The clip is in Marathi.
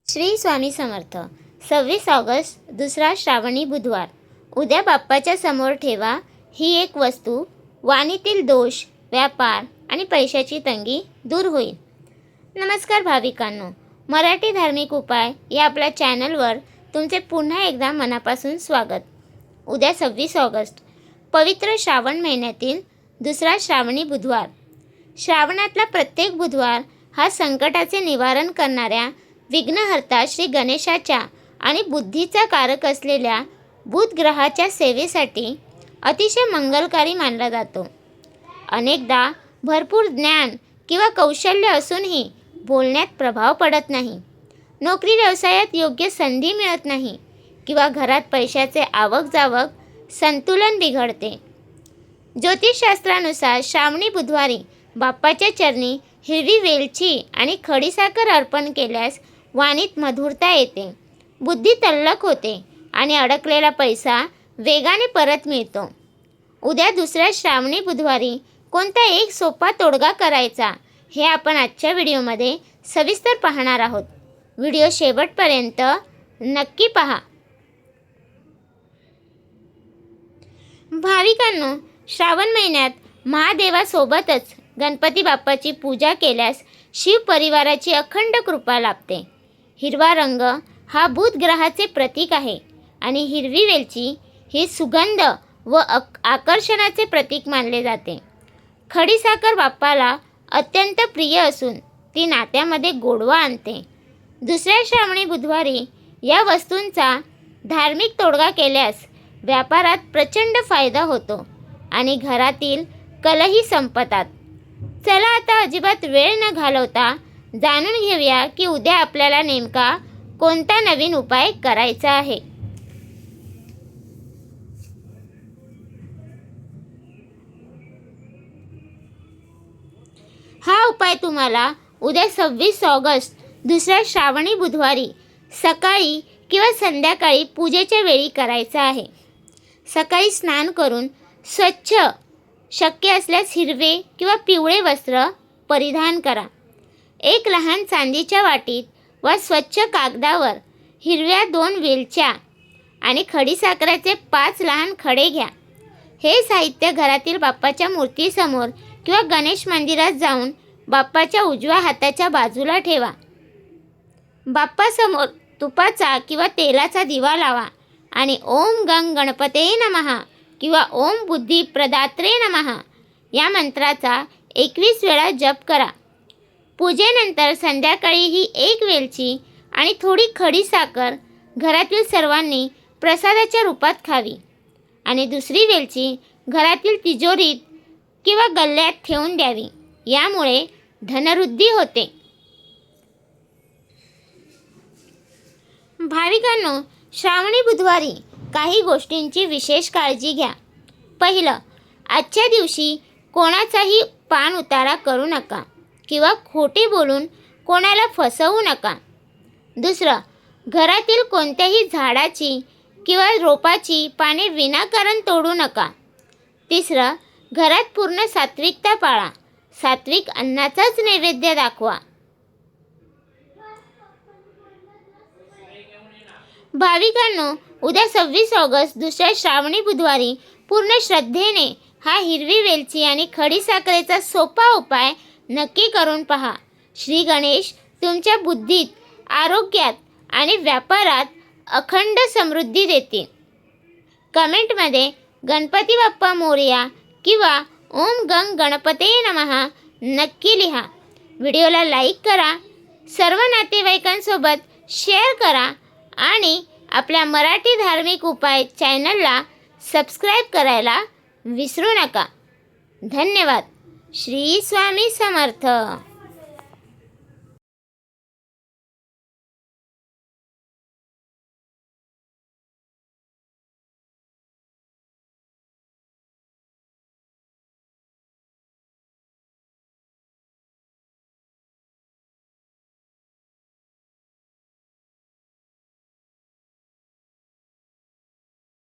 श्री स्वामी समर्थ. 26 ऑगस्ट, दुसरा श्रावणी बुधवार. उद्या बाप्पाच्या समोर ठेवा ही एक वस्तू. वाणीतील दोष, व्यापार आणि पैशाची तंगी दूर होईल. नमस्कार भाविकांनो, मराठी धार्मिक उपाय या आपल्या चॅनलवर तुमचे पुन्हा एकदा मनापासून स्वागत. उद्या 26 ऑगस्ट, पवित्र श्रावण महिन्यातील दुसरा श्रावणी बुधवार. श्रावणातला प्रत्येक बुधवार हा संकटाचे निवारण करणाऱ्या विघ्नहर्ता श्री गणेशाच्या आणि बुद्धीचा कारक असलेल्या बुध ग्रहाच्या सेवेसाठी अतिशय मंगलकारी मानला जातो. अनेकदा भरपूर ज्ञान किंवा कौशल्य असूनही बोलण्यात प्रभाव पडत नाही, नोकरी व्यवसायात योग्य संधी मिळत नाही किंवा घरात पैशाचे आवक जावक संतुलन बिघडते. ज्योतिषशास्त्रानुसार श्रावणी बुधवारी बाप्पाच्या चरणी हिरवी वेलची आणि खडीसाखर अर्पण केल्यास वाणीत मधुरता येते, बुद्धी तल्लख होते आणि अडकलेला पैसा वेगाने परत मिळतो. उद्या दुसऱ्या श्रावणी बुधवारी कोणता एक सोपा तोडगा करायचा हे आपण आजच्या व्हिडिओमध्ये सविस्तर पाहणार आहोत. व्हिडिओ शेवटपर्यंत नक्की पहा. भाविकांनो, श्रावण महिन्यात महादेवासोबतच गणपती बाप्पाची पूजा केल्यास शिव परिवाराची अखंड कृपा लाभते. हिरवा रंग हा बुध ग्रहाचे प्रतीक आहे आणि हिरवी वेलची ही सुगंध व आकर्षणाचे प्रतीक मानले जाते. खडीसाखर बाप्पाला अत्यंत प्रिय असून ती नात्यामध्ये गोडवा आणते. दुसऱ्या श्रावणी बुधवारी या वस्तूंचा धार्मिक तोडगा केल्यास व्यापारात प्रचंड फायदा होतो आणि घरातील कलही संपतात. चला आता अजिबात वेळ न घालवता जाणून घेऊया की उद्या आपल्याला नेमका कोणता नवीन उपाय करायचा आहे. हा उपाय तुम्हाला उद्या 26 ऑगस्ट दुसऱ्या श्रावणी बुधवारी सकाळी किंवा संध्याकाळी पूजेच्या वेळी करायचा आहे. सकाळी स्नान करून स्वच्छ, शक्य असल्यास हिरवे किंवा पिवळे वस्त्र परिधान करा. एक लहान चांदीच्या वाटीत वा स्वच्छ कागदावर हिरव्या 2 वेलच्या आणि खडीसाखराचे 5 लहान खडे घ्या. हे साहित्य घरातील बाप्पाच्या मूर्तीसमोर किंवा गणेश मंदिरात जाऊन बाप्पाच्या उजव्या हाताच्या बाजूला ठेवा. बाप्पासमोर तुपाचा किंवा तेलाचा दिवा लावा आणि ओम गंग गणपते नमः किंवा ओम बुद्धी प्रदात्रे नमः या मंत्राचा 21 वेळा जप करा. पूजेनंतर संध्याकाळी ही एक वेलची आणि थोडी खडीसाखर घरातील सर्वांनी प्रसादाच्या रूपात खावी आणि दुसरी वेलची घरातील तिजोरीत किंवा गल्ल्यात ठेवून द्यावी. यामुळे धनवृद्धी होते. भाविकांनो, श्रावणी बुधवारी काही गोष्टींची विशेष काळजी घ्या. पहिलं, आजच्या दिवशी कोणाचाही पान उतारा करू नका किंवा खोटे बोलून कोणाला फसवू नका. दुसरं, घरातील कोणत्याही झाडाची किंवा रोपाची पाने विनाकारण तोडू नका. तिसरं, घरात पूर्ण सात्विकता पाळा. सात्विक अन्नाचाच नैवेद्य दाखवा. भाविकांनो, उद्या 26 ऑगस्ट दुसऱ्या श्रावणी बुधवारी पूर्ण श्रद्धेने हा हिरवी वेलची आणि खडीसाखरेचा सोपा उपाय नक्की करून पहा. श्री गणेश तुमच्या बुद्धीत, आरोग्यात आणि व्यापारात अखंड समृद्धी देतील. कमेंटमध्ये गणपती बाप्पा मोरया किंवा ओम गंग गणपते नमः नक्की लिहा. व्हिडिओला लाईक करा, सर्व नातेवाईकांसोबत शेअर करा आणि आपल्या मराठी धार्मिक उपाय चॅनलला सबस्क्राईब करायला विसरू नका. धन्यवाद. श्री स्वामी समर्थ.